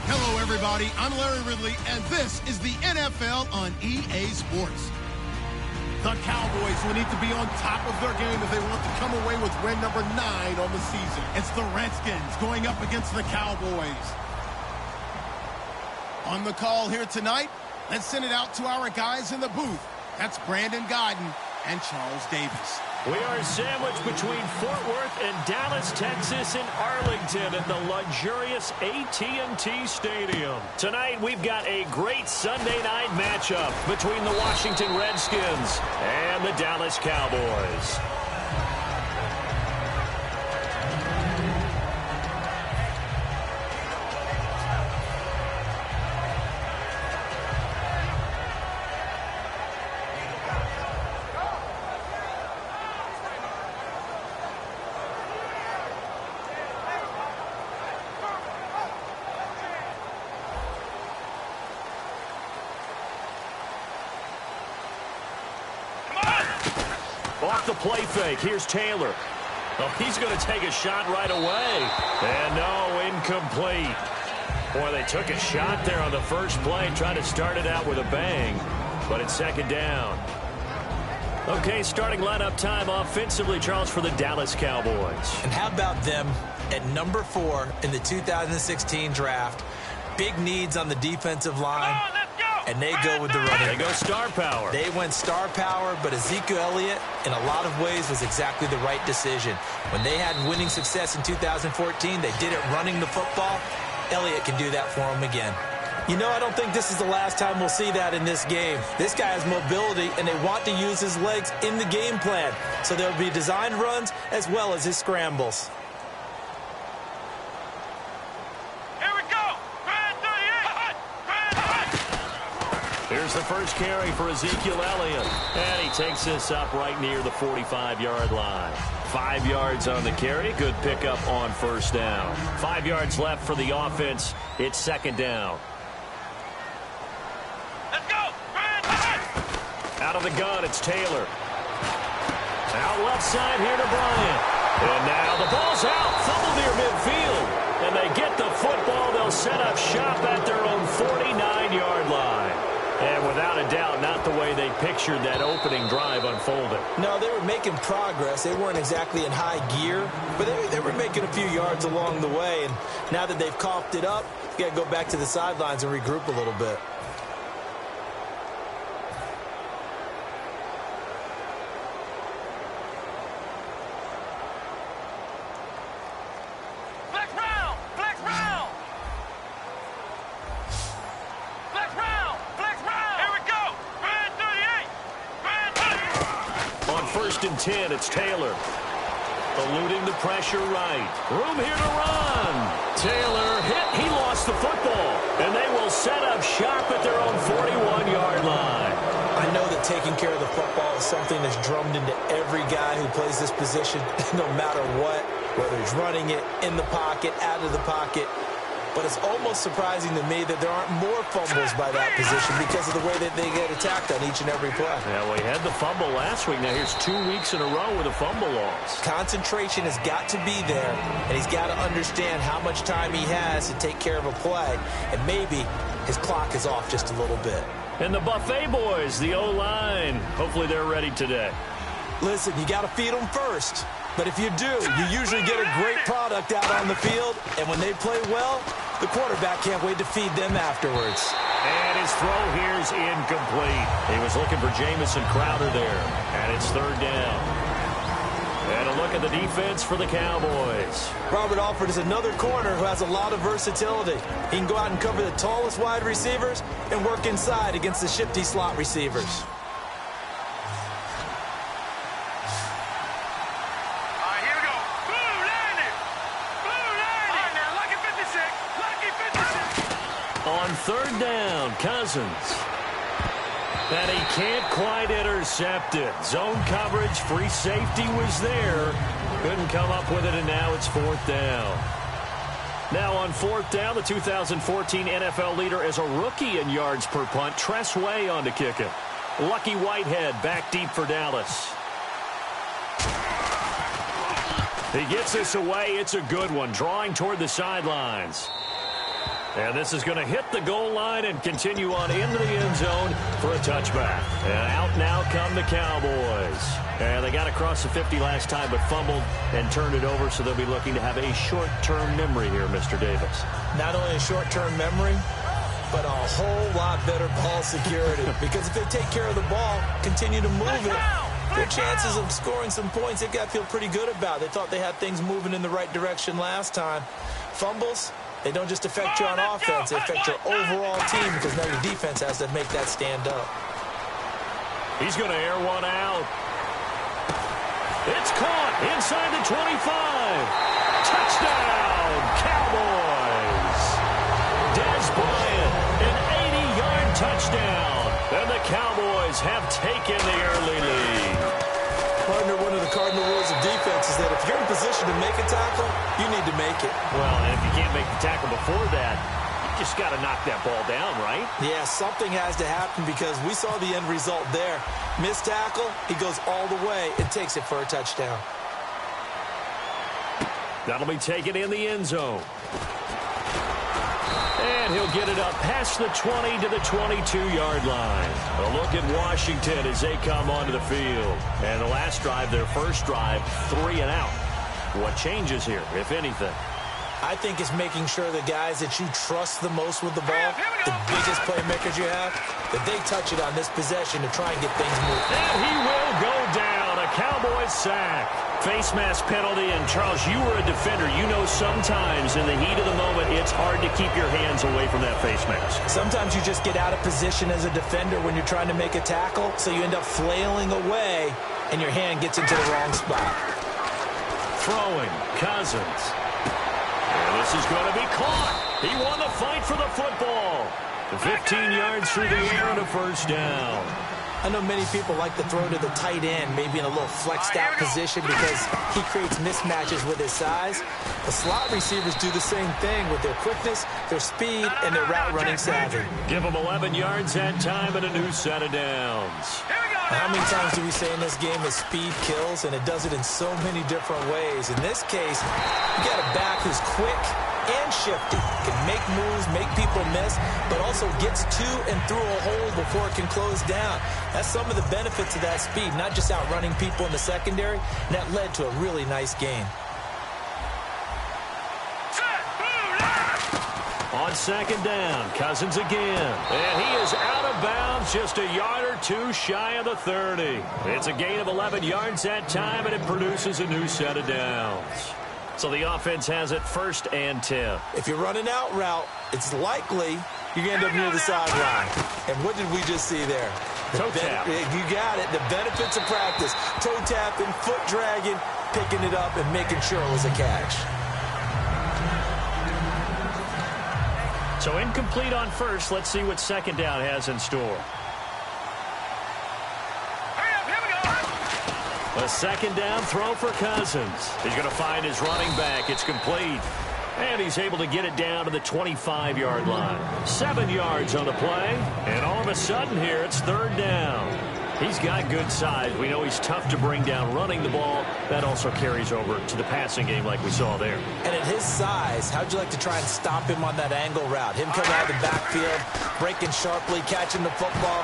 Hello, everybody. I'm Larry Ridley, and this is the NFL on EA Sports. The Cowboys will need to be on top of their game if they want to come away with win number 9 on the season. It's the Redskins going up against the Cowboys. On the call here tonight, let's send it out to our guys in the booth. That's Brandon Godden and Charles Davis. We are sandwiched between Fort Worth and Dallas, Texas, and Arlington at the luxurious AT&T Stadium. Tonight, we've got a great Sunday night matchup between the Washington Redskins and the Dallas Cowboys. Off the play fake. Here's Taylor. Oh, he's going to take a shot right away. And no, incomplete. Boy, they took a shot there on the first play, trying to start it out with a bang. But it's second down. Okay, starting lineup time offensively, Charles, for the Dallas Cowboys. And how about them at number 4 in the 2016 draft? Big needs on the defensive line. And they go with the running. They go star power. They went star power, but Ezekiel Elliott, in a lot of ways, was exactly the right decision. When they had winning success in 2014, they did it running the football. Elliott can do that for them again. You know, I don't think this is the last time we'll see that in this game. This guy has mobility, and they want to use his legs in the game plan. So there'll be designed runs as well as his scrambles. Here's the first carry for Ezekiel Elliott. And he takes this up right near the 45-yard line. 5 yards on the carry. Good pickup on first down. 5 yards left for the offense. It's second down. Let's go! Out of the gun, it's Taylor. Out left side here to Bryant. And now the ball's out. Fumble near midfield. And they get the football. They'll set up shop at their own 49-yard line. And without a doubt, not the way they pictured that opening drive unfolding. No, they were making progress. They weren't exactly in high gear, but they were making a few yards along the way. And now that they've coughed it up, you got to go back to the sidelines and regroup a little bit. First and 10, it's Taylor. Eluding the pressure right. Room here to run. Taylor hit. He lost the football. And they will set up shop at their own 41-yard line. I know that taking care of the football is something that's drummed into every guy who plays this position, no matter what, whether he's running it, in the pocket, out of the pocket. But it's almost surprising to me that there aren't more fumbles by that position because of the way that they get attacked on each and every play. Yeah, we had the fumble last week. Now here's 2 weeks in a row with a fumble loss. Concentration has got to be there, and he's got to understand how much time he has to take care of a play. And maybe his clock is off just a little bit. And the Buffet boys, the O-line, hopefully they're ready today. Listen, you got to feed them first. But if you do, you usually get a great product out on the field. And when they play well, the quarterback can't wait to feed them afterwards. And his throw here is incomplete. He was looking for Jamison Crowder there. And it's third down. And a look at the defense for the Cowboys. Robert Alford is another corner who has a lot of versatility. He can go out and cover the tallest wide receivers and work inside against the shifty slot receivers. On third down, Cousins. And he can't quite intercept it. Zone coverage, free safety was there. Couldn't come up with it, and now it's fourth down. Now on fourth down, the 2014 NFL leader as a rookie in yards per punt, Tress Way on to kick it. Lucky Whitehead back deep for Dallas. He gets this away. It's a good one, drawing toward the sidelines. And this is going to hit the goal line and continue on into the end zone for a touchback. And out now come the Cowboys. And they got across the 50 last time but fumbled and turned it over, so they'll be looking to have a short-term memory here, Mr. Davis. Not only a short-term memory, but a whole lot better ball security. Because if they take care of the ball, continue to move it, their chances of scoring some points, they got to feel pretty good about. They thought they had things moving in the right direction last time. Fumbles, they don't just affect you on offense, they affect your overall team because now your defense has to make that stand up. He's going to air one out. It's caught inside the 25. Touchdown, Cowboys. Dez Bryant, an 80-yard touchdown. And the Cowboys have taken the early lead. Partner, one of the cardinal rules of defense is that if you're in position to make a tackle, you need to make it. Well, and if you can't make the tackle before that, you just got to knock that ball down, right? Yeah, something has to happen because we saw the end result there. Missed tackle, he goes all the way and takes it for a touchdown. That'll be taken in the end zone. And he'll get it up past the 20 to the 22-yard line. A look at Washington as they come onto the field. And the last drive, their first drive, 3 and out. What changes here, if anything? I think it's making sure the guys that you trust the most with the ball, the biggest playmakers you have, that they touch it on this possession to try and get things moving. And he will go down. A Cowboys sack. Face mask penalty. And, Charles, you were a defender. You know sometimes in the heat of the moment it's hard to keep your hands away from that face mask. Sometimes you just get out of position as a defender when you're trying to make a tackle, so you end up flailing away, and your hand gets into the wrong spot. Throwing, Cousins. And this is going to be caught. He won the fight for the football. 15 yards through the air and a first down. I know many people like to throw to the tight end, maybe in a little flexed out position because he creates mismatches with his size. The slot receivers do the same thing with their quickness, their speed, and their route running savvy. Give them 11 yards that time and a new set of downs. How many times do we say in this game that speed kills, and it does it in so many different ways? In this case, you got a back who's quick and shifty, can make moves, make people miss, but also gets to and through a hole before it can close down. That's some of the benefits of that speed, not just outrunning people in the secondary, and that led to a really nice gain. On second down, Cousins again. And he is out of bounds, just a yard or two shy of the 30. It's a gain of 11 yards that time, and it produces a new set of downs. So the offense has it 1st and 10. If you're running out route, it's likely you're going to end up near the sideline. And what did we just see there? Toe tap. You got it. The benefits of practice. Toe tapping, foot dragging, picking it up, and making sure it was a catch. So incomplete on first. Let's see what second down has in store. A second down throw for Cousins. He's going to find his running back. It's complete. And he's able to get it down to the 25-yard line. 7 yards on the play. And all of a sudden here, it's 3rd down. He's got good size. We know he's tough to bring down running the ball. That also carries over to the passing game like we saw there. And at his size, how'd you like to try and stop him on that angle route? Him coming out of the backfield, breaking sharply, catching the football.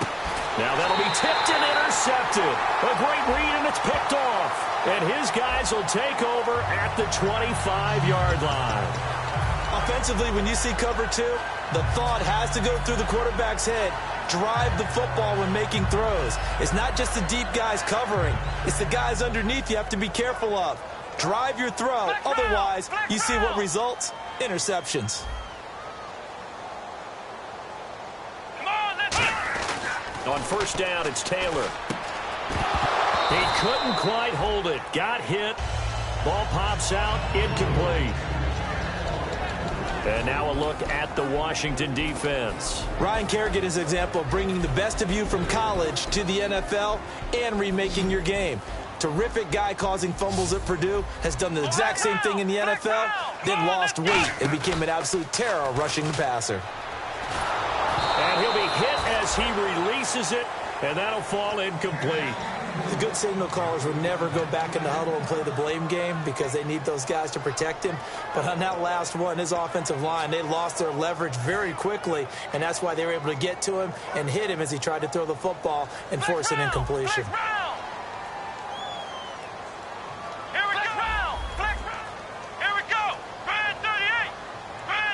Now that'll be tipped and intercepted. A great read, and it's picked off. And his guys will take over at the 25-yard line. Offensively, when you see cover 2, the thought has to go through the quarterback's head. Drive the football when making throws. It's not just the deep guys covering. It's the guys underneath you have to be careful of. Drive your throw. Otherwise, you see what results? Interceptions. On first down, it's Taylor. He couldn't quite hold it. Got hit. Ball pops out. Incomplete. And now a look at the Washington defense. Ryan Kerrigan is an example of bringing the best of you from college to the NFL and remaking your game. Terrific guy causing fumbles at Purdue, has done the exact same thing in the NFL, then lost weight and became an absolute terror rushing the passer. And he'll be hit as he releases it, and that'll fall incomplete. The good signal callers would never go back in the huddle and play the blame game because they need those guys to protect him. But on that last one, his offensive line, they lost their leverage very quickly, and that's why they were able to get to him and hit him as he tried to throw the football and force an incompletion.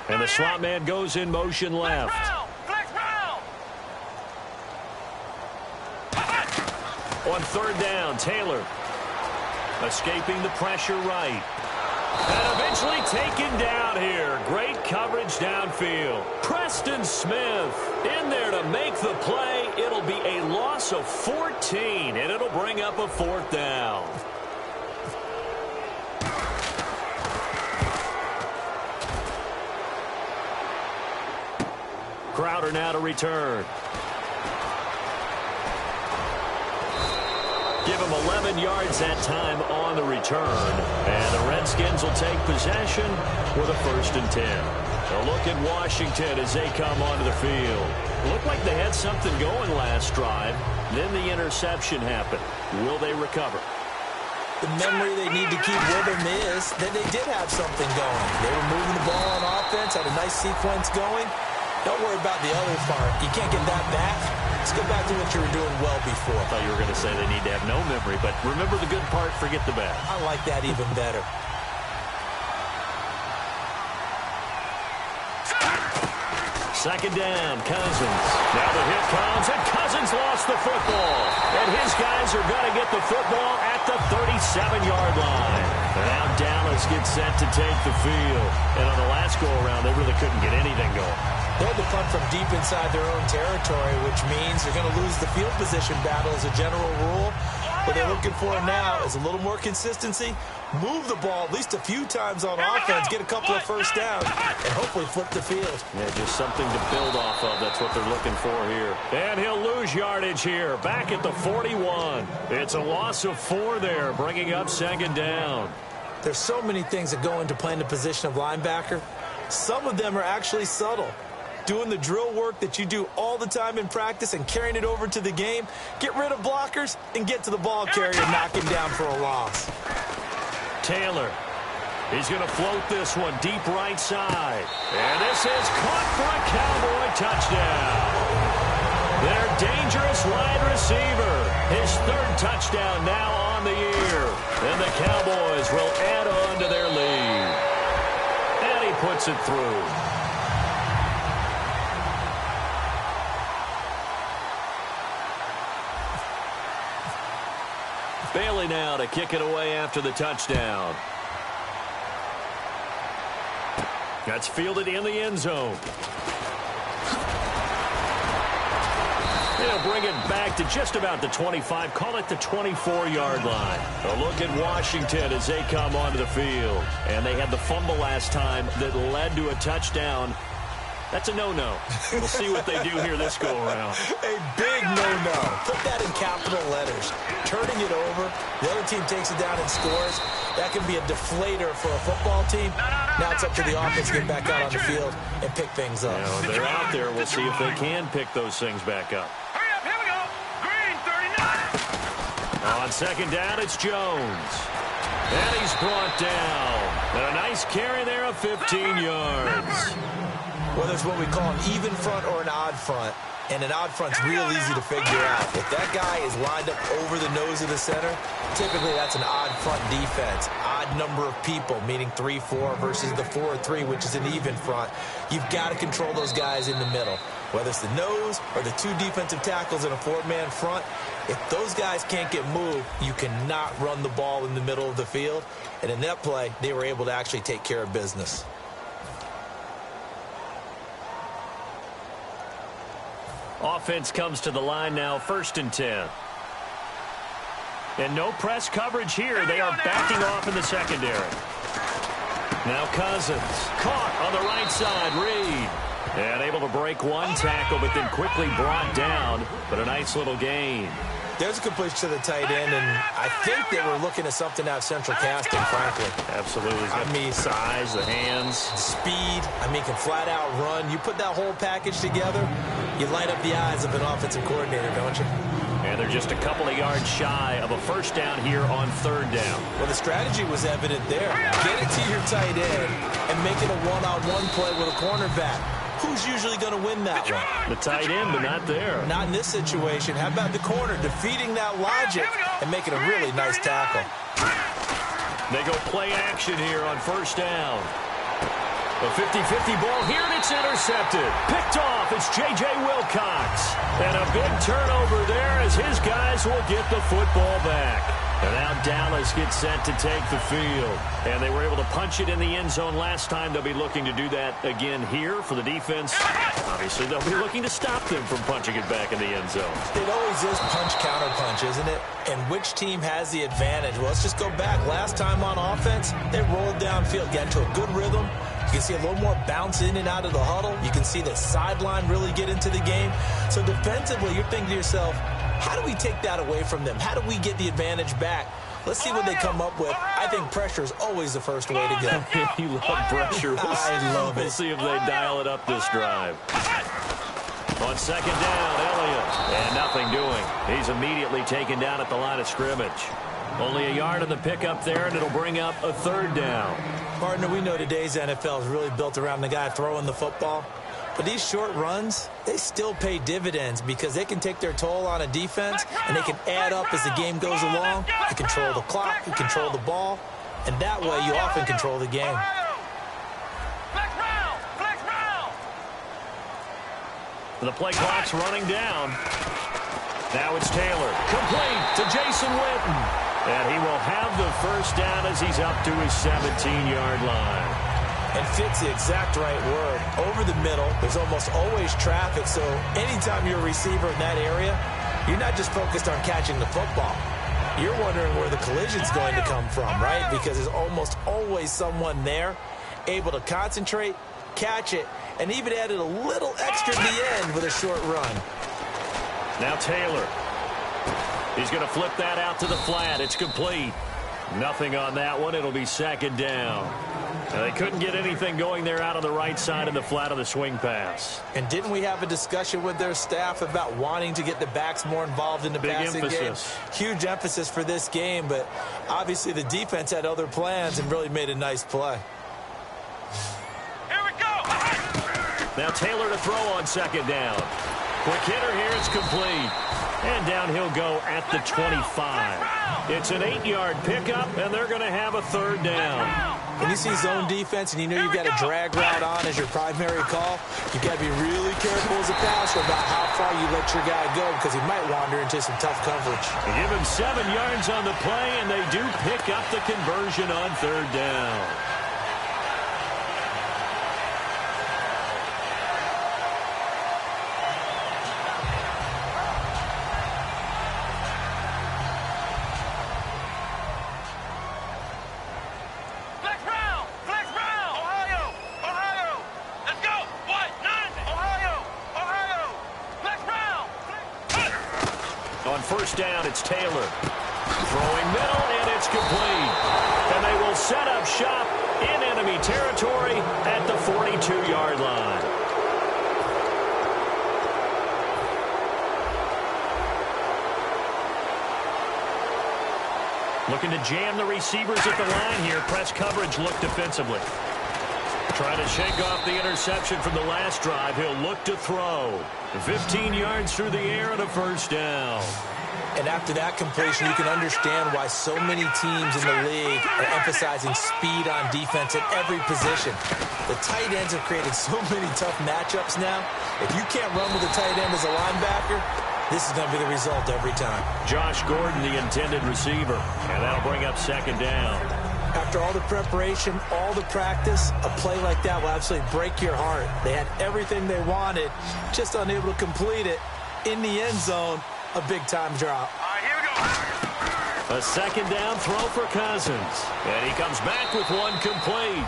And the slot man goes in motion left. On third down, Taylor escaping the pressure right. And eventually taken down here. Great coverage downfield. Preston Smith in there to make the play. It'll be a loss of 14, and it'll bring up a fourth down. Crowder now to return. Give him 11 yards that time on the return. And the Redskins will take possession with a 1st and 10. A look at Washington as they come onto the field. Looked like they had something going last drive. Then the interception happened. Will they recover? The memory they need to keep with them is that they did have something going. They were moving the ball on offense, had a nice sequence going. Don't worry about the other part. You can't get that back. Let's go back to what you were doing well before. I thought you were going to say they need to have no memory, but remember the good part, forget the bad. I like that even better. Second down, Cousins. Now the hit comes, and Cousins lost the football. And his guys are going to get the football at the 37-yard line. And now Dallas gets set to take the field. And on the last go-around, they really couldn't get anything going. They had to punt from deep inside their own territory, which means they're going to lose the field position battle as a general rule. What they're looking for now is a little more consistency, move the ball at least a few times on offense, get a couple of first downs, and hopefully flip the field. Yeah, just something to build off of. That's what they're looking for here. And he'll lose yardage here, back at the 41. It's a loss of 4 there, bringing up 2nd down. There's so many things that go into playing the position of linebacker. Some of them are actually subtle. Doing the drill work that you do all the time in practice and carrying it over to the game. Get rid of blockers and get to the ball carrier and knock him down for a loss. Taylor. He's going to float this one deep right side. And this is caught for a Cowboy touchdown. Their dangerous wide receiver. His 3rd touchdown now on the year. And the Cowboys will add on to their lead. And he puts it through. Bailey now to kick it away after the touchdown. That's fielded in the end zone. They'll bring it back to just about the 25, call it the 24-yard line. A look at Washington as they come onto the field. And they had the fumble last time that led to a touchdown. That's a no-no. We'll see what they do here this go-around. A big no-no. Put that in capital letters. Turning it over, the other team takes it down and scores. That can be a deflator for a football team. Now it's up to the offense to get back out on the field and pick things up. Now, they're out there. We'll see if they can pick those things back up. Hurry up, here we go. Green, 39. On 2nd down, it's Jones. And he's brought down. And a nice carry there of 15 yards. Whether it's what we call an even front or an odd front, and an odd front's real easy to figure out. If that guy is lined up over the nose of the center, typically that's an odd front defense. Odd number of people, meaning 3-4 versus the 4-3, which is an even front. You've got to control those guys in the middle. Whether it's the nose or the 2 defensive tackles in a 4-man front, if those guys can't get moved, you cannot run the ball in the middle of the field. And in that play, they were able to actually take care of business. Offense comes to the line now, 1st and 10. And no press coverage here. They are backing off in the secondary. Now Cousins, caught on the right side, Reed. And able to break one tackle, but then quickly brought down. But a nice little gain. There's a completion to the tight end, and I think they were looking at something out of central casting, frankly. Absolutely. I mean, size, the hands. Speed. I mean, can flat out run. You put that whole package together, you light up the eyes of an offensive coordinator, don't you? And And they're just a couple of yards shy of a first down here on third down. Well, the strategy was evident there. Get it to your tight end and make it a one-on-one play with a cornerback. Who's usually going to win that one? The tight end, but not there. Not in this situation. How about the corner defeating that logic and making a really nice tackle? They go play action here on first down. A 50-50 ball here, and it's intercepted. Picked off, it's J.J. Wilcox. And a big turnover there as his guys will get the football back. And now Dallas gets set to take the field. And they were able to punch it in the end zone last time. They'll be looking to do that again here for the defense. Obviously, they'll be looking to stop them from punching it back in the end zone. It always is punch-counter-punch, isn't it? And which team has the advantage? Well, let's just go back. Last time on offense, they rolled downfield, got into a good rhythm. You can see a little more bounce in and out of the huddle. You can see the sideline really get into the game. So defensively, you're thinking to yourself, how do we take that away from them? How do we get the advantage back? Let's see what they come up with. I think pressure is always the first way to go. You love pressure. I love it. We'll see if they dial it up this drive. On second down, Elliott. And nothing doing. He's immediately taken down at the line of scrimmage. Only a yard on the pickup there, and it'll bring up a third down. Partner, we know today's NFL is really built around the guy throwing the football. But these short runs, they still pay dividends because they can take their toll on a defense, and they can add up as the game goes along. You control the clock, you control the ball, and that way you often control the game. The play clock's running down. Now it's Taylor. Complete to Jason Witten. And he will have the first down as he's up to his 17-yard line. And fits the exact right word. Over the middle, there's almost always traffic, so anytime you're a receiver in that area, you're not just focused on catching the football. You're wondering where the collision's going to come from, right? Because there's almost always someone there able to concentrate, catch it, and even added a little extra at the end with a short run. Now Taylor. He's going to flip that out to the flat. It's complete. Nothing on that one. It'll be second down. And they couldn't get anything going there out on the right side in the flat of the swing pass. And didn't we have a discussion with their staff about wanting to get the backs more involved in the passing game? Huge emphasis for this game, but obviously the defense had other plans and really made a nice play. Here we go. Now Taylor to throw on second down. Quick hitter here. It's complete. And down he'll go at the 25. It's an 8-yard pickup, and they're going to have a third down. When you see zone defense and you know you've got a drag route on as your primary call, you've got to be really careful as a passer about how far you let your guy go because he might wander into some tough coverage. They give him 7 yards on the play, and they do pick up the conversion on third down. First down, it's Taylor. Throwing middle, and it's complete. And they will set up shop in enemy territory at the 42-yard line. Looking to jam the receivers at the line here. Press coverage look defensively. Trying to shake off the interception from the last drive. He'll look to throw. 15 yards through the air and a first down. And after that completion, you can understand why so many teams in the league are emphasizing speed on defense at every position. The tight ends have created so many tough matchups now. If you can't run with a tight end as a linebacker, this is going to be the result every time. Josh Gordon, the intended receiver. And that'll bring up second down. After all the preparation, all the practice, a play like that will absolutely break your heart. They had everything they wanted, just unable to complete it. In the end zone, a big-time drop. All right, here we go. A second down throw for Cousins. And he comes back with one complete.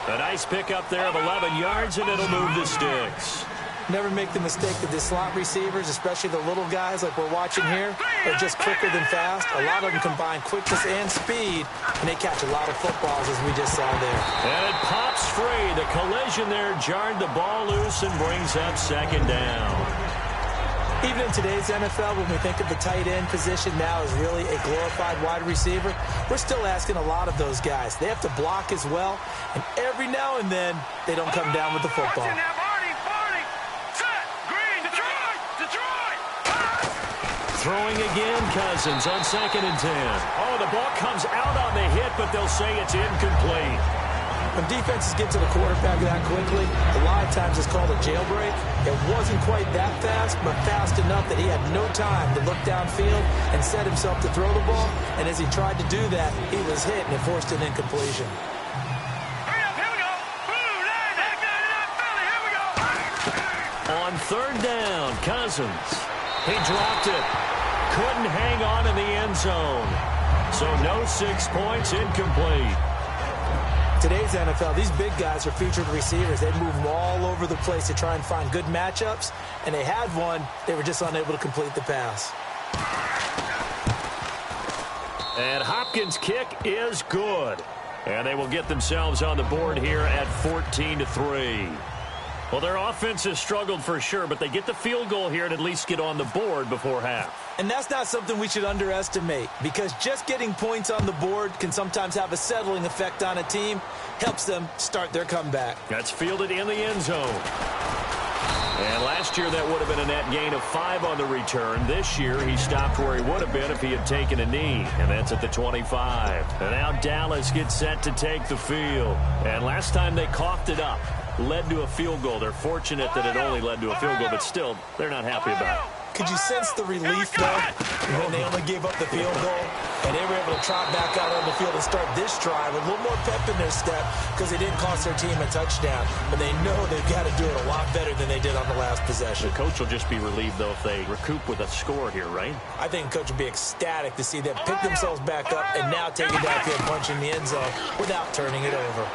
A nice pickup there of 11 yards, and it'll move the sticks. Never make the mistake that the slot receivers, especially the little guys like we're watching here, are just quicker than fast. A lot of them combine quickness and speed, and they catch a lot of footballs, as we just saw there. And it pops free. The collision there jarred the ball loose and brings up second down. Even in today's NFL, when we think of the tight end position now as really a glorified wide receiver, we're still asking a lot of those guys. They have to block as well, and every now and then, they don't come down with the football. Throwing again, Cousins on 2nd and 10. Oh, the ball comes out on the hit, but they'll say it's incomplete. When defenses get to the quarterback that quickly, a lot of times it's called a jailbreak. It wasn't quite that fast, but fast enough that he had no time to look downfield and set himself to throw the ball. And as he tried to do that, he was hit and it forced an incompletion. On 3rd down, Cousins. He dropped it. Couldn't hang on in the end zone. So no 6 points, incomplete. Today's NFL, these big guys are featured receivers. They move them all over the place to try and find good matchups, and they had one. They were just unable to complete the pass. And Hopkins' kick is good. And they will get themselves on the board here at 14-3. Well, their offense has struggled for sure, but they get the field goal here and at least get on the board before half. And that's not something we should underestimate, because just getting points on the board can sometimes have a settling effect on a team, helps them start their comeback. That's fielded in the end zone. And last year that would have been a net gain of 5 on the return. This year he stopped where he would have been if he had taken a knee, and that's at the 25. And now Dallas gets set to take the field. And last time they coughed it up, led to a field goal. They're fortunate that it only led to a field goal, but still, they're not happy about it. Could you sense the relief, though, when they only gave up the field goal? And they were able to trot back out on the field and start this drive with a little more pep in their step because they didn't cost their team a touchdown. But they know they've got to do it a lot better than they did on the last possession. The coach will just be relieved, though, if they recoup with a score here, right? I think the coach will be ecstatic to see them pick themselves back up and now take it downfield, punch in the end zone without turning it over.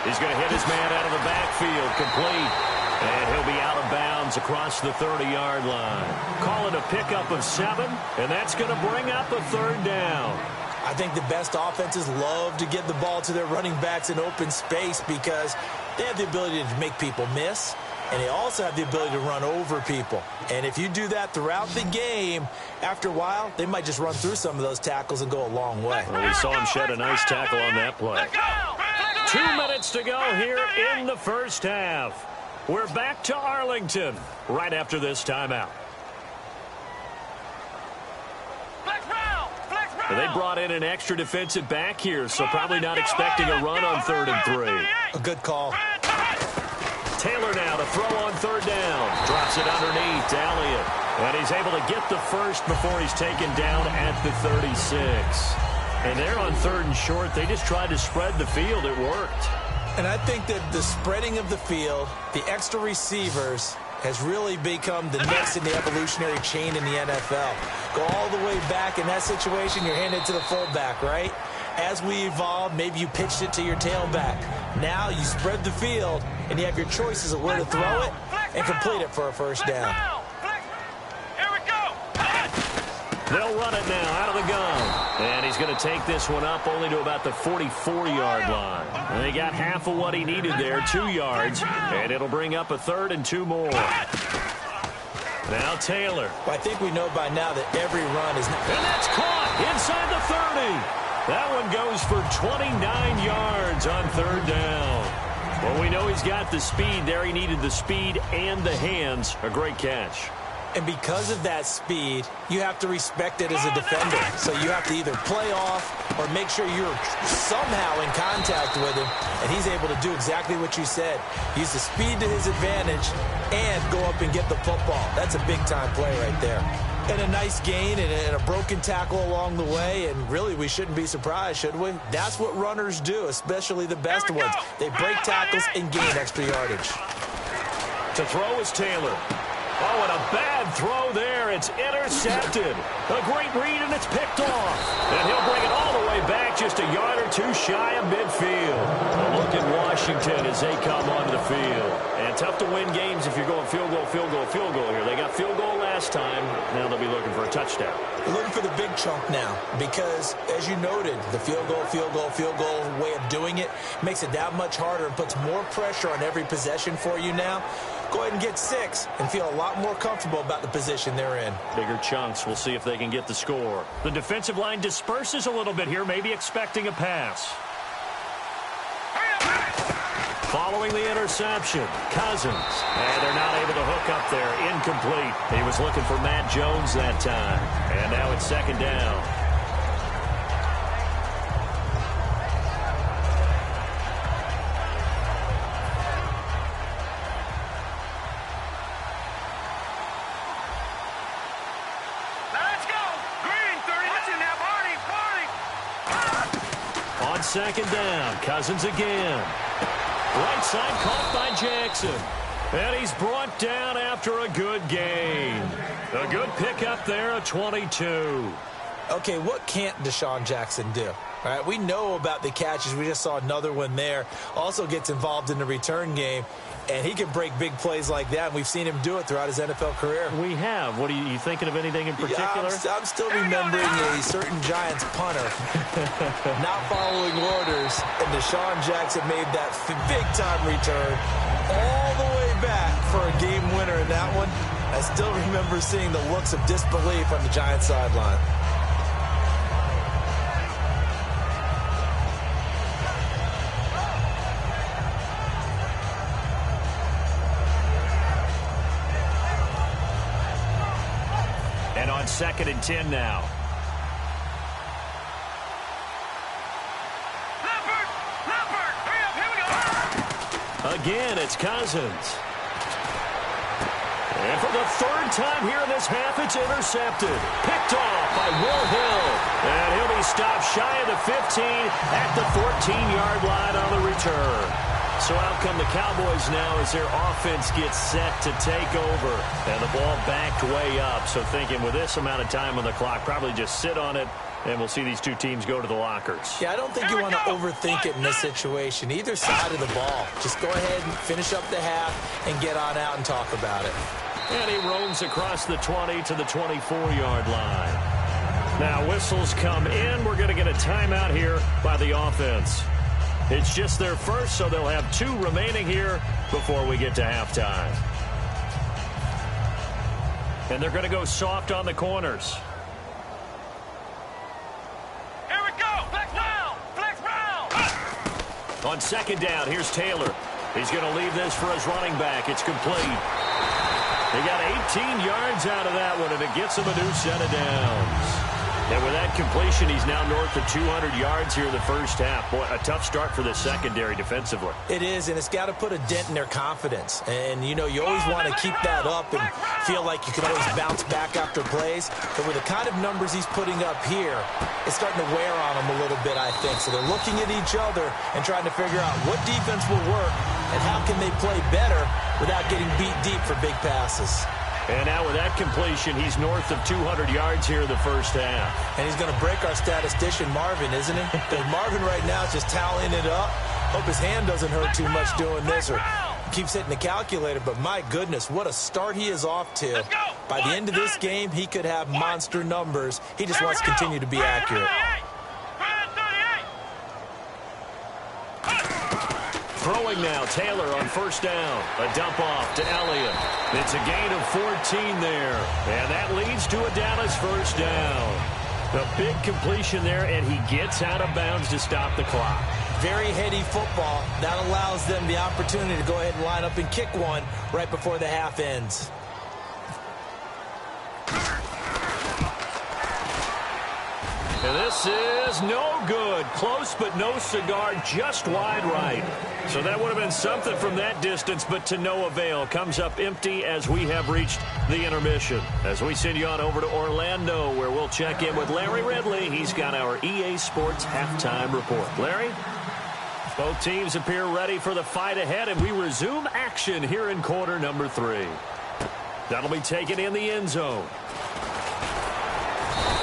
He's going to hit his man out of the backfield, complete. And he'll be out of bounds across the 30-yard line. Call it a pickup of 7, and that's going to bring up a 3rd down. I think the best offenses love to get the ball to their running backs in open space because they have the ability to make people miss, and they also have the ability to run over people. And if you do that throughout the game, after a while, they might just run through some of those tackles and go a long way. Well, we saw him shed a nice tackle on that play. 2 minutes to go here in the first half. We're back to Arlington right after this timeout. They brought in an extra defensive back here, so probably not expecting a run on 3rd and 3. A good call. Taylor now to throw on 3rd down. Drops it underneath to Elliott. And he's able to get the first before he's taken down at the 36. And they're on 3rd and short. They just tried to spread the field. It worked. And I think that the spreading of the field, the extra receivers, has really become the next in the evolutionary chain in the NFL. Go all the way back in that situation, you're handed to the fullback, right? As we evolve, maybe you pitched it to your tailback. Now you spread the field, and you have your choices of where to throw it and complete it for a first down. They'll run it now out of the gun. And he's going to take this one up only to about the 44-yard line. And they got half of what he needed there, 2 yards. And it'll bring up a 3rd and 2 more. Now Taylor. Well, I think we know by now that every run is... And that's caught inside the 30. That one goes for 29 yards on 3rd down. Well, we know he's got the speed there. He needed the speed and the hands. A great catch. And because of that speed, you have to respect it as a defender. So you have to either play off or make sure you're somehow in contact with him. And he's able to do exactly what you said. Use the speed to his advantage and go up and get the football. That's a big-time play right there. And a nice gain and a broken tackle along the way. And really, we shouldn't be surprised, should we? That's what runners do, especially the best ones. They break tackles and gain extra yardage. To throw is Taylor. Oh, and a bad throw there. It's intercepted. A great read, and it's picked off. And he'll bring it all the way back just a yard or 2 shy of midfield. A look at Washington as they come onto the field. And tough to win games if you're going field goal, field goal, field goal here. They got field goal last last time. Now they'll be looking for a touchdown. Looking for the big chunk now because, as you noted, the field goal way of doing it makes it that much harder and puts more pressure on every possession for you now. Go ahead and get 6 and feel a lot more comfortable about the position they're in. Bigger chunks. We'll see if they can get the score. The defensive line disperses a little bit here, maybe expecting a pass. Following the interception, Cousins. And they're not able to hook up there. Incomplete. He was looking for Matt Jones that time. And now it's second down. Let's go. Green, 30. Watching that, Barney. On second down, Cousins again. Right side caught by Jackson. And he's brought down after a good gain. A good pickup there, a 22. Okay, what can't Deshaun Jackson do? All right, we know about the catches. We just saw another one there. Also gets involved in the return game, and he can break big plays like that. And we've seen him do it throughout his NFL career. We have. What are you thinking of anything in particular? Yeah, I'm still remembering a certain Giants punter not following orders, and Deshaun Jackson made that big-time return all the way back for a game winner in that one. I still remember seeing the looks of disbelief on the Giants sideline. And on 2nd and 10 now. Leopard, hurry up, here we go. Again, it's Cousins. And for the 3rd time here in this half, it's intercepted. Picked off by Will Hill. And he'll be stopped shy of the 15 at the 14-yard line on the return. So out come the Cowboys now as their offense gets set to take over. And the ball backed way up. So thinking with this amount of time on the clock, probably just sit on it, and we'll see these two teams go to the lockers. Yeah, I don't think you want to overthink it in this situation. Either side of the ball. Just go ahead and finish up the half and get on out and talk about it. And he roams across the 20 to the 24-yard line. Now whistles come in. We're going to get a timeout here by the offense. It's just their first, so they'll have 2 remaining here before we get to halftime. And they're going to go soft on the corners. Here we go. Flex round. Flex round. On 2nd down, here's Taylor. He's going to leave this for his running back. It's complete. They got 18 yards out of that one, and it gets him a new set of downs. And with that completion, he's now north of 200 yards here in the first half. Boy, a tough start for the secondary defensively. It is, and it's got to put a dent in their confidence. And, you know, you always want to keep that up and feel like you can always bounce back after plays. But with the kind of numbers he's putting up here, it's starting to wear on them a little bit, I think. So they're looking at each other and trying to figure out what defense will work and how can they play better without getting beat deep for big passes. And now with that completion, he's north of 200 yards here in the first half. And he's going to break our statistician, Marvin, isn't he? Because Marvin right now is just tallying it up. Hope his hand doesn't hurt too much doing this or keeps hitting the calculator. But my goodness, what a start he is off to. By the end of this game, he could have monster numbers. He just wants to continue to be accurate. Throwing now, Taylor on 1st down. A dump off to Elliott. It's a gain of 14 there. And that leads to a Dallas 1st down. A big completion there, and he gets out of bounds to stop the clock. Very heady football. That allows them the opportunity to go ahead and line up and kick one right before the half ends. And this is no good. Close, but no cigar, just wide right. So that would have been something from that distance, but to no avail. Comes up empty as we have reached the intermission. As we send you on over to Orlando, where we'll check in with Larry Ridley. He's got our EA Sports halftime report. Larry? Both teams appear ready for the fight ahead, and we resume action here in quarter number 3. That'll be taken in the end zone.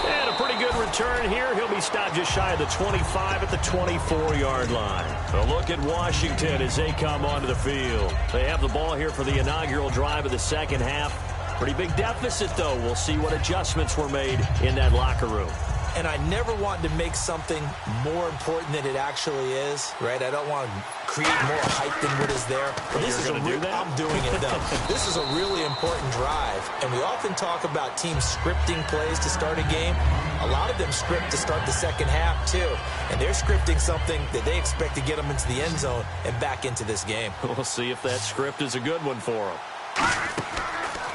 And a pretty good return here. He'll be stopped just shy of the 25 at the 24-yard line. A look at Washington as they come onto the field. They have the ball here for the inaugural drive of the second half. Pretty big deficit, though. We'll see what adjustments were made in that locker room. And I never want to make something more important than it actually is, right? I don't want to create more hype than what is there. But this is I'm doing it, though. This is a really important drive. And we often talk about teams scripting plays to start a game. A lot of them script to start the second half, too. And they're scripting something that they expect to get them into the end zone and back into this game. We'll see if that script is a good one for them.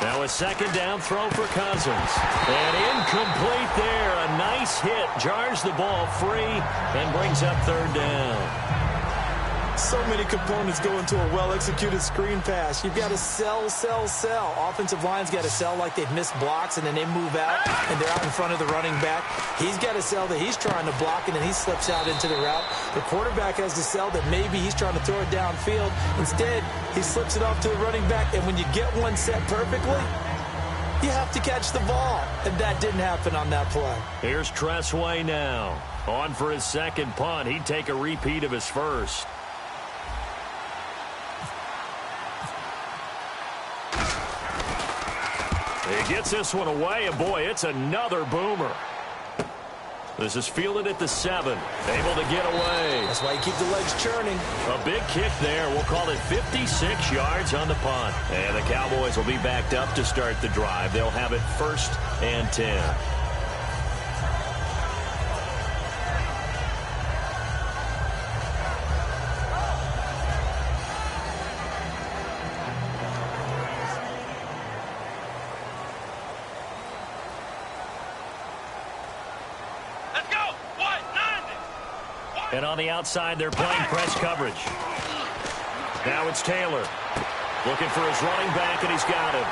Now a second down throw for Cousins. And incomplete there. A nice hit. Jars the ball free and brings up third down. So many components go into a well-executed screen pass. You've got to sell. Offensive line's got to sell like they've missed blocks, and then they move out, and they're out in front of the running back. He's got to sell that he's trying to block, and then he slips out into the route. The quarterback has to sell that maybe he's trying to throw it downfield. Instead, he slips it off to the running back, and when you get one set perfectly, you have to catch the ball. And that didn't happen on that play. Here's Tressway now. On for his second punt. He'd take a repeat of his first. He gets this one away, and boy, it's another boomer. This is fielded at the 7. Able to get away. That's why you keep the legs churning. A big kick there. We'll call it 56 yards on the punt. And the Cowboys will be backed up to start the drive. They'll have it 1st and 10. And on the outside, they're playing press coverage. Now it's Taylor. Looking for his running back, and he's got him.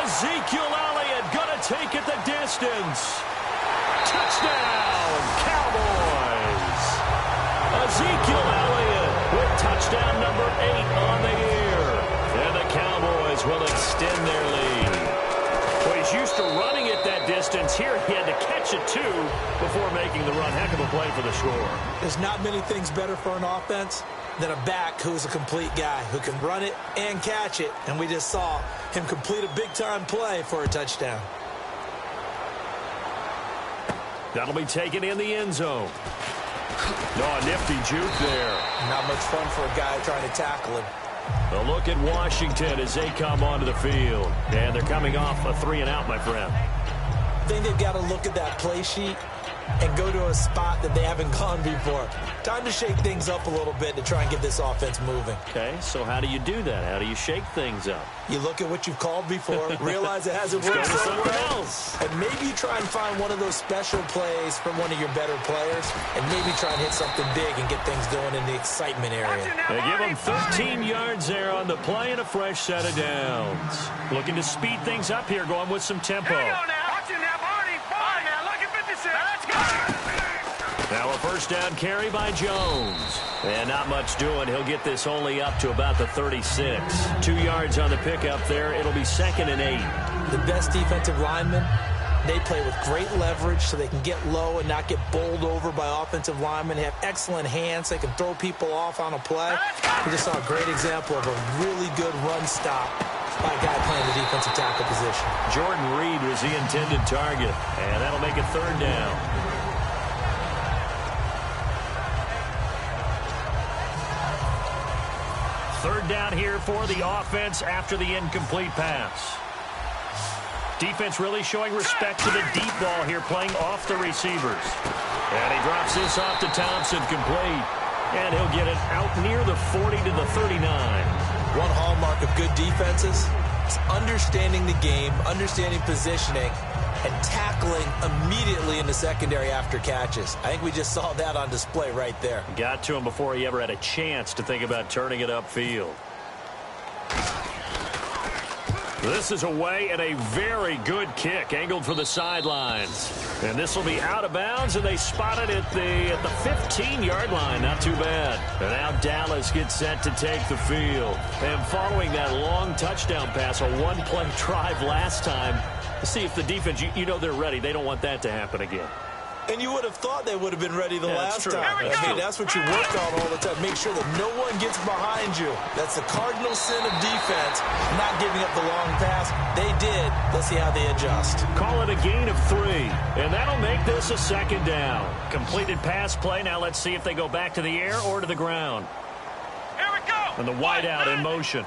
Ezekiel Elliott going to take it the distance. Touchdown, Cowboys. Ezekiel Elliott with touchdown number 8 on the year. And the Cowboys will extend their lead. Well, he's used to running it that distance. Here he had to catch it, too, before making the run. Heck of a play for the score. There's not many things better for an offense than a back who's a complete guy who can run it and catch it. And we just saw him complete a big-time play for a touchdown. That'll be taken in the end zone. No, a nifty juke there. Not much fun for a guy trying to tackle him. A look at Washington as they come onto the field. And they're coming off a 3-and-out, my friend. I think they've got to look at that play sheet and go to a spot that they haven't gone before. Time to shake things up a little bit to try and get this offense moving. Okay, so how do you do that? How do you shake things up? You look at what you've called before, realize it hasn't worked so well, and maybe you try and find one of those special plays from one of your better players, and maybe try and hit something big and get things going in the excitement area. They give them 13 yards there on the play and a fresh set of downs. Looking to speed things up here, going with some tempo. Now a first down carry by Jones. And not much doing. He'll get this only up to about the 36. 2 yards on the pickup there. It'll be 2nd and 8. The best defensive linemen, they play with great leverage so they can get low and not get bowled over by offensive linemen. They have excellent hands. They can throw people off on a play. We just saw a great example of a really good run stop by a guy playing the defensive tackle position. Jordan Reed was the intended target. And that'll make it 3rd down. Third down here for the offense after the incomplete pass. Defense really showing respect to the deep ball here, playing off the receivers. And he drops this off to Thompson, complete. And he'll get it out near the 40 to the 39. One hallmark of good defenses is understanding the game, understanding positioning, and tackling immediately in the secondary after catches. I think we just saw that on display right there. Got to him before he ever had a chance to think about turning it upfield. This is away and a very good kick, angled for the sidelines. And this will be out of bounds, and they spot it at the 15-yard line. Not too bad. And now Dallas gets set to take the field. And following that long touchdown pass, a one-play drive last time, see if the defense, you know they're ready. They don't want that to happen again. And you would have thought they would have been ready the last true. time. I mean, that's what you work on all the time. Make sure that no one gets behind you. That's the cardinal sin of defense, not giving up the long pass. They did. Let's see how they adjust. Call it a gain of 3, and that'll make this a 2nd down. Completed pass play. Now let's see if they go back to the air or to the ground. Here we go. And the wideout in motion.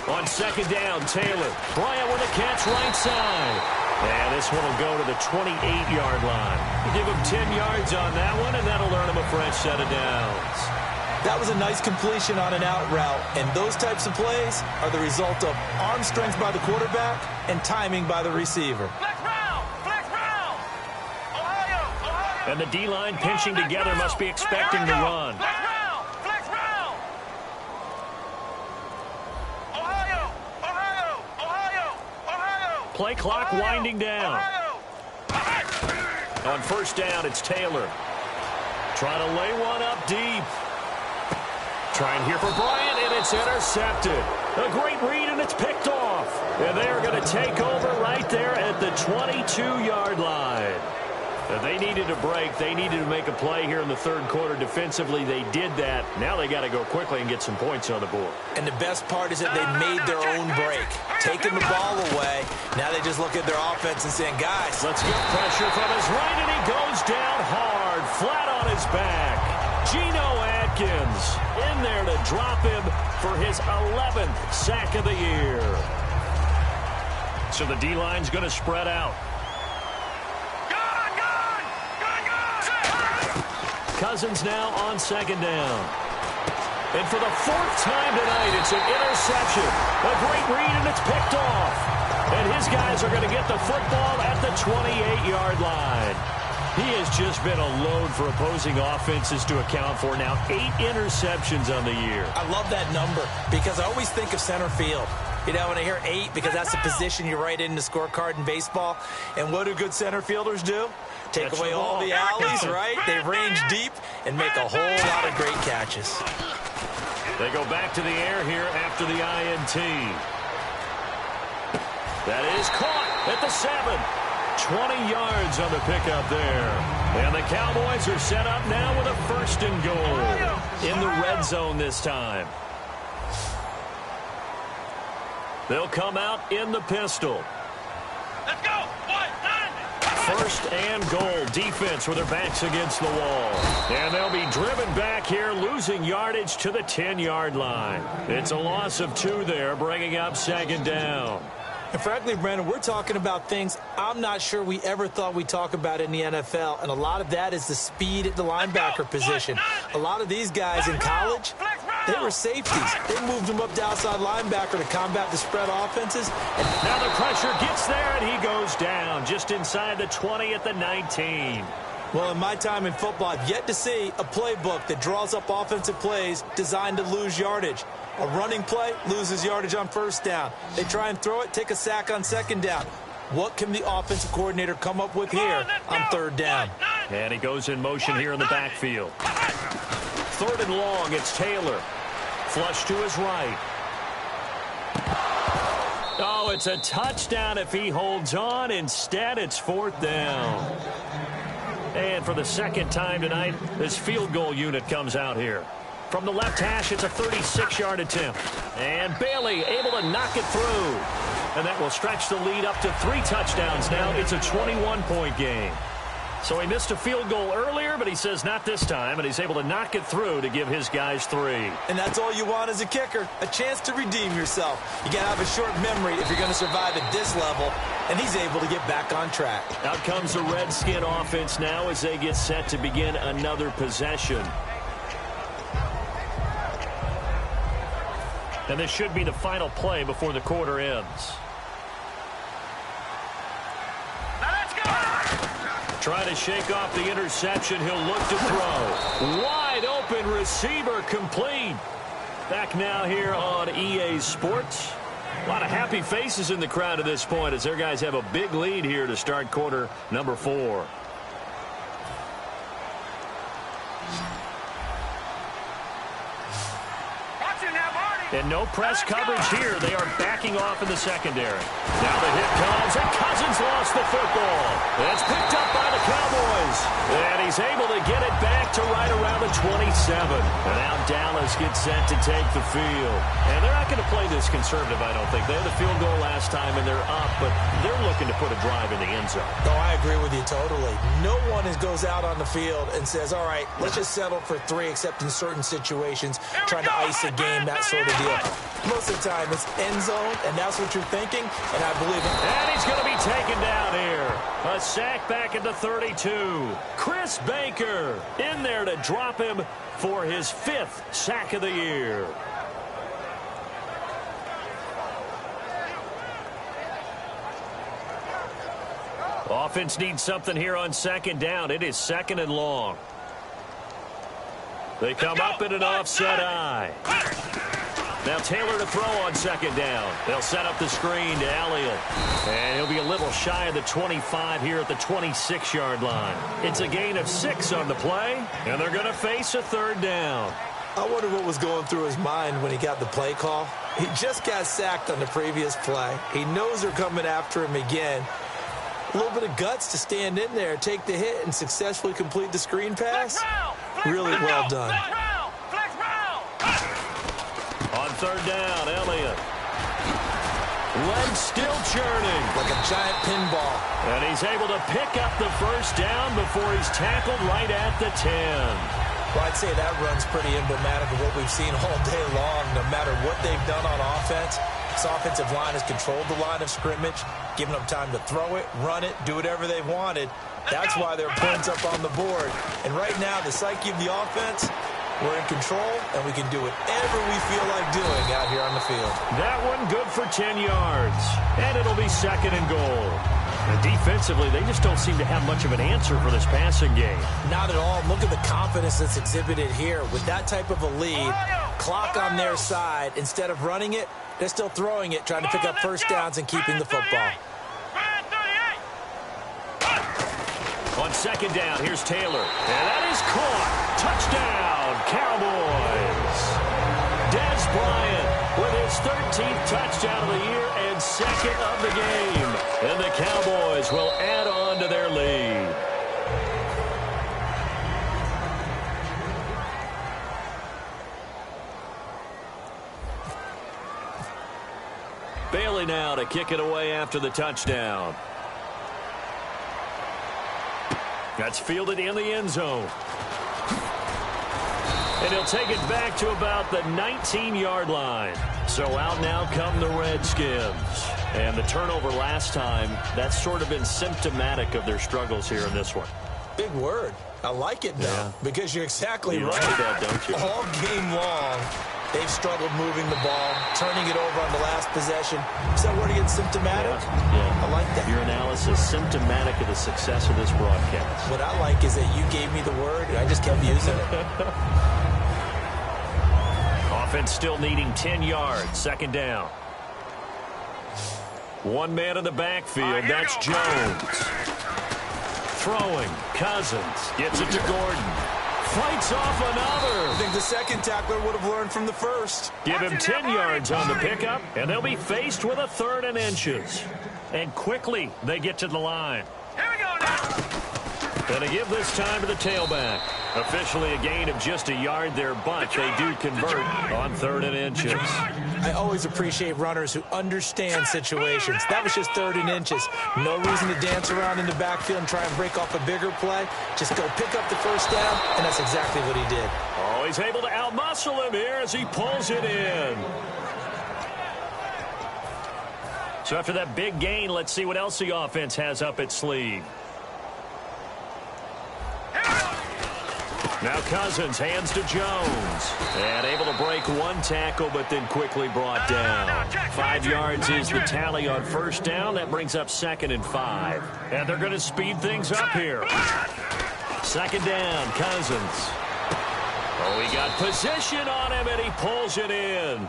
On 2nd down, Taylor. Bryant with a catch right side. And this one will go to the 28-yard line. Give him 10 yards on that one, and that'll earn him a fresh set of downs. That was a nice completion on an out route, and those types of plays are the result of arm strength by the quarterback and timing by the receiver. Flex round. Ohio. And the D-line pinching together must be expecting to run. Flex round. Play clock winding down. On 1st down, it's Taylor. Trying to lay one up deep. Trying here for Bryant, and it's intercepted. A great read, and it's picked off. And they're going to take over right there at the 22-yard line. They needed a break. They needed to make a play here in the 3rd quarter. Defensively, they did that. Now they got to go quickly and get some points on the board. And the best part is that they made their own break. Taking the ball away. Now they just look at their offense and saying, guys, let's get pressure from his right, and he goes down hard, flat on his back. Geno Atkins in there to drop him for his 11th sack of the year. So the D-line's going to spread out. Cousins now on 2nd down. And for the 4th time tonight, it's an interception. A great read, and it's picked off. And his guys are going to get the football at the 28-yard line. He has just been a load for opposing offenses to account for. Now 8 interceptions on the year. I love that number because I always think of center field. You know, when I hear 8, because that's the position you write in the scorecard in baseball. And what do good center fielders do? Take away all the alleys, right? They range deep and make a whole lot of great catches. They go back to the air here after the INT. That is caught at the 7. 20 yards on the pickup there. And the Cowboys are set up now with a 1st and goal in the red zone this time. They'll come out in the pistol. Let's go. 1st and goal. Defense with their backs against the wall. And they'll be driven back here, losing yardage to the 10-yard line. It's a loss of 2 there, bringing up 2nd down. And frankly, Brandon, we're talking about things I'm not sure we ever thought we'd talk about in the NFL, and a lot of that is the speed at the linebacker position. A lot of these guys in college, they were safeties. They moved them up to outside linebacker to combat the spread offenses. And now the pressure gets there, and he goes down just inside the 20 at the 19. Well, in my time in football, I've yet to see a playbook that draws up offensive plays designed to lose yardage. A running play loses yardage on 1st down. They try and throw it, take a sack on 2nd down. What can the offensive coordinator come up with here on 3rd down? And he goes in motion here in the backfield. 3rd and long, it's Taylor. Flush to his right. Oh, it's a touchdown if he holds on. Instead, it's 4th down. And for the 2nd time tonight, this field goal unit comes out here. From the left hash, it's a 36-yard attempt. And Bailey able to knock it through. And that will stretch the lead up to 3 touchdowns now. It's a 21-point game. So he missed a field goal earlier, but he says not this time, and he's able to knock it through to give his guys 3. And that's all you want as a kicker, a chance to redeem yourself. You got to have a short memory if you're going to survive at this level, and he's able to get back on track. Out comes the Redskin offense now as they get set to begin another possession. And this should be the final play before the quarter ends. Trying to shake off the interception. He'll look to throw. Wide open receiver complete. Back now here on EA Sports. A lot of happy faces in the crowd at this point as their guys have a big lead here to start quarter number 4. And no press coverage here. They are backing off in the secondary. Now the hit comes, and Cousins lost the football. It's picked up by the Cowboys. And he's able to get it back to right around the 27. And now Dallas gets set to take the field. And they're not going to play this conservative, I don't think. They had the field goal last time, and they're up, but they're looking to put a drive in the end zone. No, I agree with you totally. No one goes out on the field and says, all right, let's just settle for 3, except in certain situations, trying to ice a game, that sort of deal. Most of the time, it's end zone, and that's what you're thinking, and I believe it. And he's going to be taken down here. A sack back at the 32. Chris Baker in there to drop him for his 5th sack of the year. Offense needs something here on second down. It is 2nd and long. They come up in an offset eye. Now Taylor to throw on 2nd down. They'll set up the screen to Elliott. And he'll be a little shy of the 25 here at the 26-yard line. It's a gain of 6 on the play, and they're going to face a 3rd down. I wonder what was going through his mind when he got the play call. He just got sacked on the previous play. He knows they're coming after him again. A little bit of guts to stand in there, take the hit, and successfully complete the screen pass. Really well done. On 3rd down, Elliott. Legs still churning. Like a giant pinball. And he's able to pick up the 1st down before he's tackled right at the 10. Well, I'd say that run's pretty emblematic of what we've seen all day long. No matter what they've done on offense, this offensive line has controlled the line of scrimmage, given them time to throw it, run it, do whatever they wanted. That's why their points up on the board. And right now, the psyche of the offense, we're in control, and we can do whatever we feel like doing out here on the field. That one good for 10 yards. And it'll be 2nd and goal. And defensively, they just don't seem to have much of an answer for this passing game. Not at all. Look at the confidence that's exhibited here. With that type of a lead, clock on their side, instead of running it, they're still throwing it, trying to pick up 1st downs and keeping the football. On 2nd down, here's Taylor. And that is caught. Touchdown, Cowboys. Dez Bryant with his 13th touchdown of the year and 2nd of the game. And the Cowboys will add on to their lead. Bailey now to kick it away after the touchdown. That's fielded in the end zone. And he'll take it back to about the 19-yard line. So out now come the Redskins. And the turnover last time, that's sort of been symptomatic of their struggles here in this one. Big word. I like it, though, because you're exactly right. Like that, don't you? All game long, they've struggled moving the ball, turning it over on the last possession. Is that word again, symptomatic? Yeah. I like that. Your analysis symptomatic of the success of this broadcast. What I like is that you gave me the word, and I just kept using it. Offense still needing 10 yards. 2nd down. One man in the backfield. That's Jones. Throwing. Cousins gets it to Gordon. Fights off another. I think the second tackler would have learned from the first. Give him 10 yards on the pickup, and they'll be faced with a 3rd and inches. And quickly, they get to the line. Here we go now. And to give this time to the tailback. Officially a gain of just a yard there, but they do convert on 3rd and inches. I always appreciate runners who understand situations. That was just 3rd and inches. No reason to dance around in the backfield and try and break off a bigger play. Just go pick up the 1st down, and that's exactly what he did. Oh, he's able to outmuscle him here as he pulls it in. So after that big gain, let's see what else the offense has up its sleeve. Now Cousins hands to Jones. And able to break one tackle, but then quickly brought down. 5 yards is the tally on 1st down. That brings up 2nd and 5. And they're going to speed things up here. 2nd down, Cousins. Oh, he got position on him, and he pulls it in.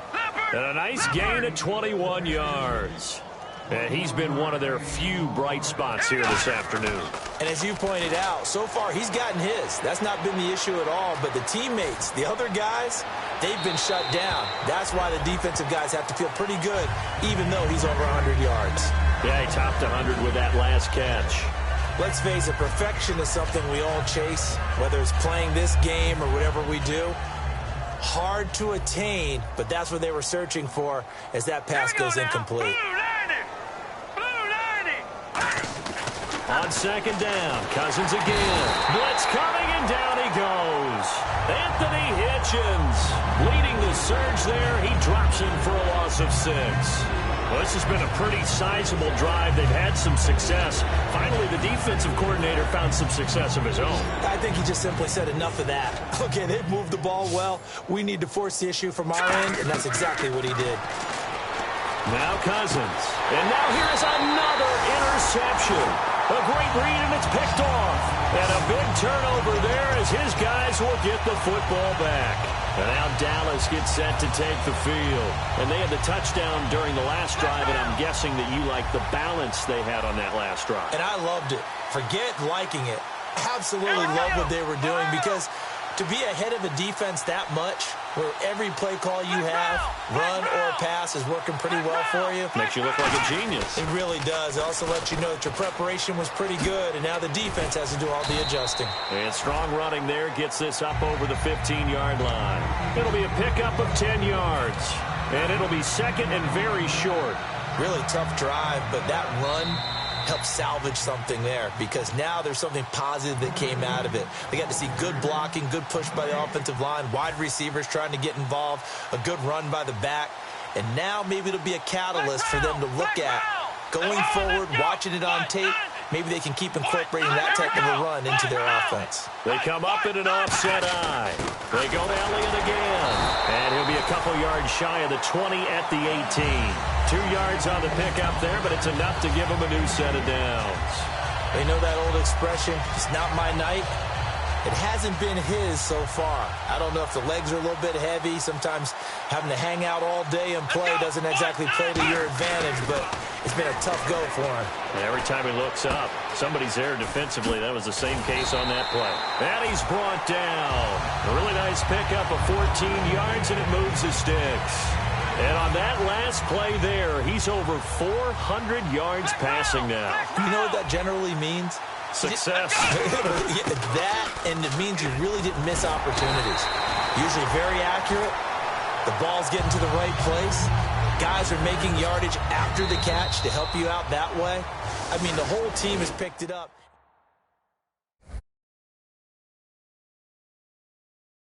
And a nice gain of 21 yards. And he's been one of their few bright spots here this afternoon. And as you pointed out, so far he's gotten his. That's not been the issue at all. But the teammates, the other guys, they've been shut down. That's why the defensive guys have to feel pretty good, even though he's over 100 yards. Yeah, he topped 100 with that last catch. Let's face it, perfection is something we all chase, whether it's playing this game or whatever we do. Hard to attain, but that's what they were searching for as that pass goes incomplete. On second down, Cousins again. Blitz coming, and down he goes. Anthony Hitchens leading the surge there. He drops him for a loss of 6. Well, this has been a pretty sizable drive. They've had some success. Finally, the defensive coordinator found some success of his own. I think he just simply said enough of that. Okay, they've moved the ball well. We need to force the issue from our end, and that's exactly what he did. Now Cousins. And now here's another interception. A great read, and it's picked off. And a big turnover there as his guys will get the football back. And now Dallas gets set to take the field. And they had the touchdown during the last drive, and I'm guessing that you like the balance they had on that last drive. And I loved it. Forget liking it. Absolutely love what they were doing, because to be ahead of a defense that much, where every play call you have, run or pass, is working pretty well for you. Makes you look like a genius. It really does. It also lets you know that your preparation was pretty good, and now the defense has to do all the adjusting. And strong running there gets this up over the 15-yard line. It'll be a pickup of 10 yards, and it'll be second and very short. Really tough drive, but that run help salvage something there, because now there's something positive that came out of it. They got to see good blocking, good push by the offensive line, wide receivers trying to get involved, a good run by the back, and now maybe it'll be a catalyst for them to look at going forward, watching it on tape. Maybe they can keep incorporating that type of a run into their offense. They come up in an offset eye. They go to Elliott again. And he'll be a couple yards shy of the 20 at the 18. 2 yards on the pickup there, but it's enough to give him a new set of downs. They know that old expression, it's not my night. It hasn't been his so far. I don't know if the legs are a little bit heavy. Sometimes having to hang out all day and play doesn't exactly play to your advantage, but it's been a tough go for him. And every time he looks up, somebody's there defensively. That was the same case on that play. And he's brought down. A really nice pickup of 14 yards, and it moves the sticks. And on that last play there, he's over 400 yards passing now. You know what that generally means? Success. That, and it means you really didn't miss opportunities. Usually very accurate. The ball's getting to the right place. Guys are making yardage after the catch to help you out that way. I mean, the whole team has picked it up.